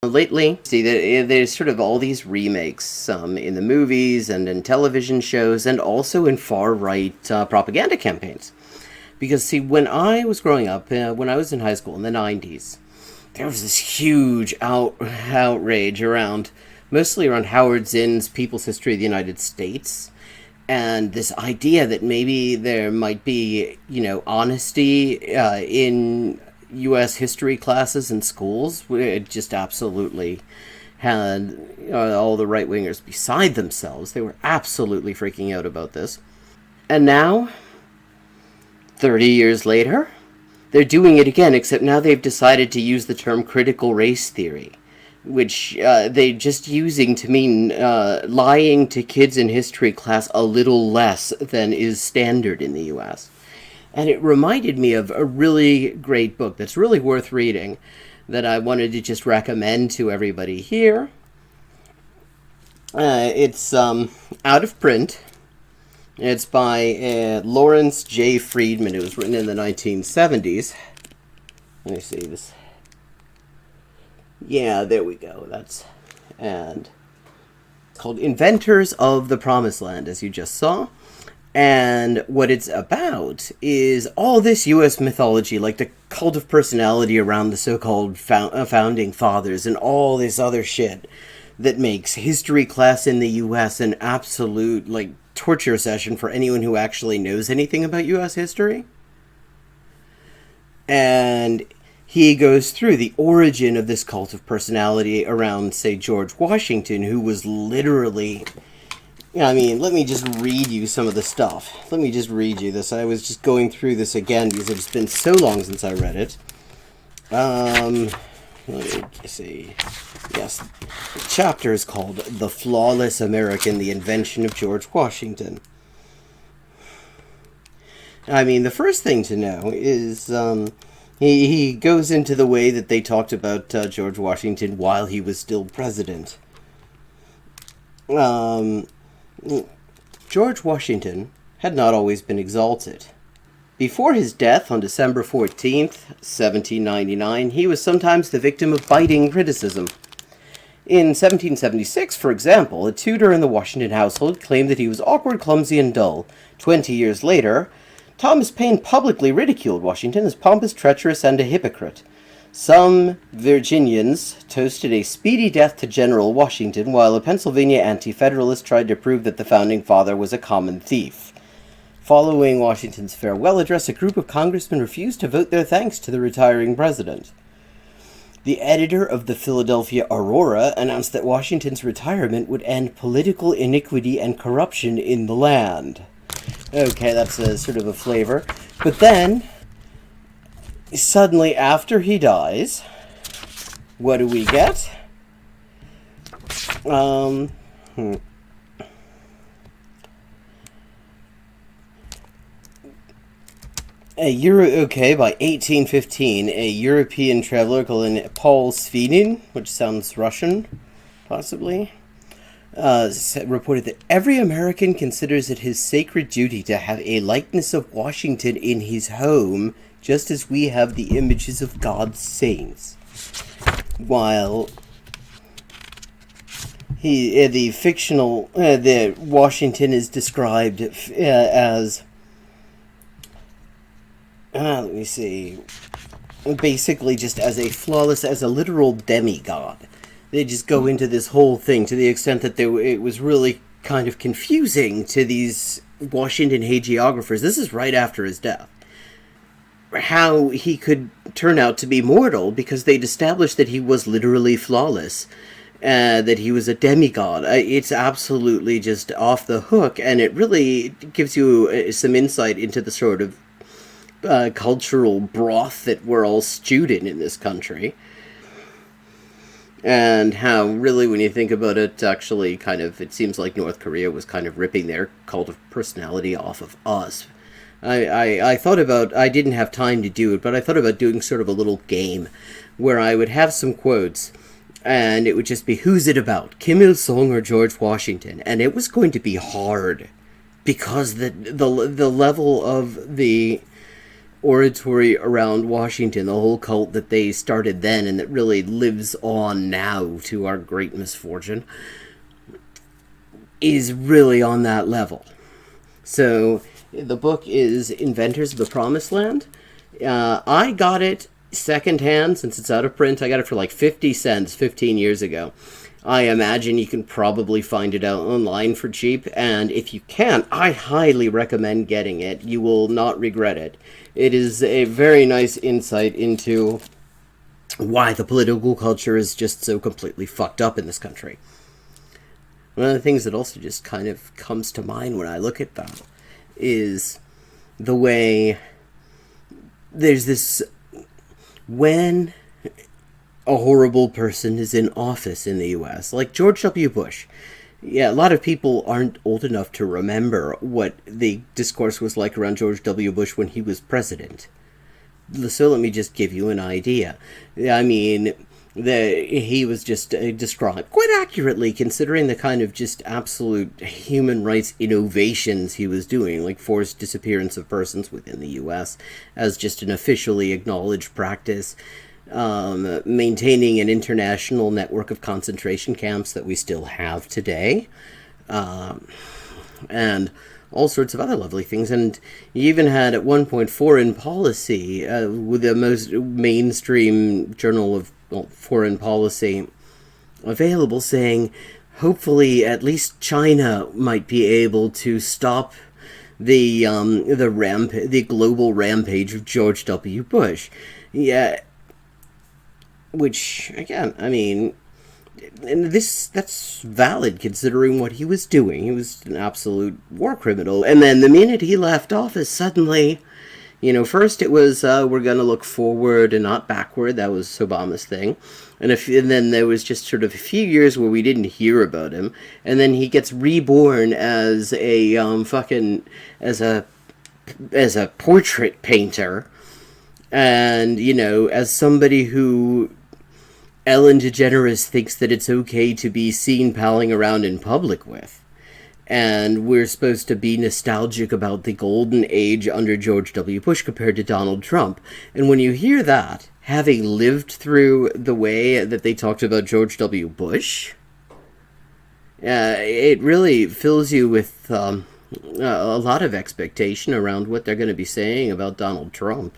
Lately, see, there's sort of all these remakes, some in the movies and in television shows, and also in far-right propaganda campaigns. Because, see, when I was growing up, when I was in high school in the 90s, there was this huge outrage around, mostly around Howard Zinn's People's History of the United States, and this idea that maybe there might be, honesty in U.S. history classes in schools. It just absolutely had all the right-wingers beside themselves. They were absolutely freaking out about this. And now, 30 years later, they're doing it again, except now they've decided to use the term critical race theory, which they're just using to mean lying to kids in history class a little less than is standard in the U.S. And it reminded me of a really great book that's really worth reading that I wanted to just recommend to everybody here. It's out of print. It's by Lawrence J. Friedman. It was written in the 1970s. Let me see this. Yeah, there we go. And it's called Inventors of the Promised Land, as you just saw. And what it's about is all this U.S. mythology, like the cult of personality around the so-called founding fathers and all this other shit that makes history class in the U.S. an absolute, torture session for anyone who actually knows anything about U.S. history. And he goes through the origin of this cult of personality around, say, George Washington, who was literally... let me just read you some of the stuff. Let me just read you this. I was just going through this again because it's been so long since I read it. Let me see. Yes, the chapter is called The Flawless American, the Invention of George Washington. The first thing to know is he goes into the way that they talked about George Washington while he was still president. George Washington had not always been exalted. Before his death on December 14th, 1799, he was sometimes the victim of biting criticism. In 1776, for example, a tutor in the Washington household claimed that he was awkward, clumsy, and dull. 20 years later, Thomas Paine publicly ridiculed Washington as pompous, treacherous, and a hypocrite. Some Virginians toasted a speedy death to General Washington, while a Pennsylvania anti-federalist tried to prove that the founding father was a common thief. Following Washington's farewell address, a group of congressmen refused to vote their thanks to the retiring president. The editor of the Philadelphia Aurora announced that Washington's retirement would end political iniquity and corruption in the land. Okay, that's a sort of a flavor. But then, suddenly after he dies, what do we get? By 1815, a European traveler called Paul Svidin, which sounds Russian, possibly, reported that every American considers it his sacred duty to have a likeness of Washington in his home, just as we have the images of God's saints. While the Washington is described as, let me see, basically just as a literal demigod. They just go into this whole thing to the extent that it was really kind of confusing to these Washington hagiographers. This is right after his death. How he could turn out to be mortal, because they'd established that he was literally flawless, that he was a demigod. It's absolutely just off the hook, and it really gives you some insight into the sort of cultural broth that we're all stewed in this country. And how, really, when you think about it, actually it seems like North Korea was kind of ripping their cult of personality off of us. I thought about, I didn't have time to do it, but I thought about doing sort of a little game where I would have some quotes, and it would just be, who's it about, Kim Il-sung or George Washington? And it was going to be hard, because the level of the oratory around Washington, the whole cult that they started then and that really lives on now to our great misfortune, is really on that level. So the book is Inventors of the Promised Land. I got it secondhand since it's out of print. I got it for like 50 cents 15 years ago. I imagine you can probably find it out online for cheap, and if you can't, I highly recommend getting it. You will not regret it. It is a very nice insight into why the political culture is just so completely fucked up in this country. One of the things that also just kind of comes to mind when I look at that is the way there's this, when a horrible person is in office in the US, like George W. Bush. Yeah, a lot of people aren't old enough to remember what the discourse was like around George W. Bush when he was president. So let me just give you an idea. I mean, he was just described quite accurately, considering the kind of just absolute human rights innovations he was doing, like forced disappearance of persons within the U.S. as just an officially acknowledged practice, maintaining an international network of concentration camps that we still have today, and all sorts of other lovely things. And you even had at one point Foreign Policy, with the most mainstream journal of foreign policy available, saying hopefully at least China might be able to stop the global rampage of George W. Bush. Yeah, which again, I mean, and that's valid considering what he was doing. He was an absolute war criminal. And then the minute he left office, suddenly, first it was we're going to look forward and not backward. That was Obama's thing. And then there was just sort of a few years where we didn't hear about him. And then he gets reborn as a as a portrait painter, and as somebody who Ellen DeGeneres thinks that it's okay to be seen palling around in public with. And we're supposed to be nostalgic about the golden age under George W. Bush compared to Donald Trump. And when you hear that, having lived through the way that they talked about George W. Bush, it really fills you with a lot of expectation around what they're going to be saying about Donald Trump.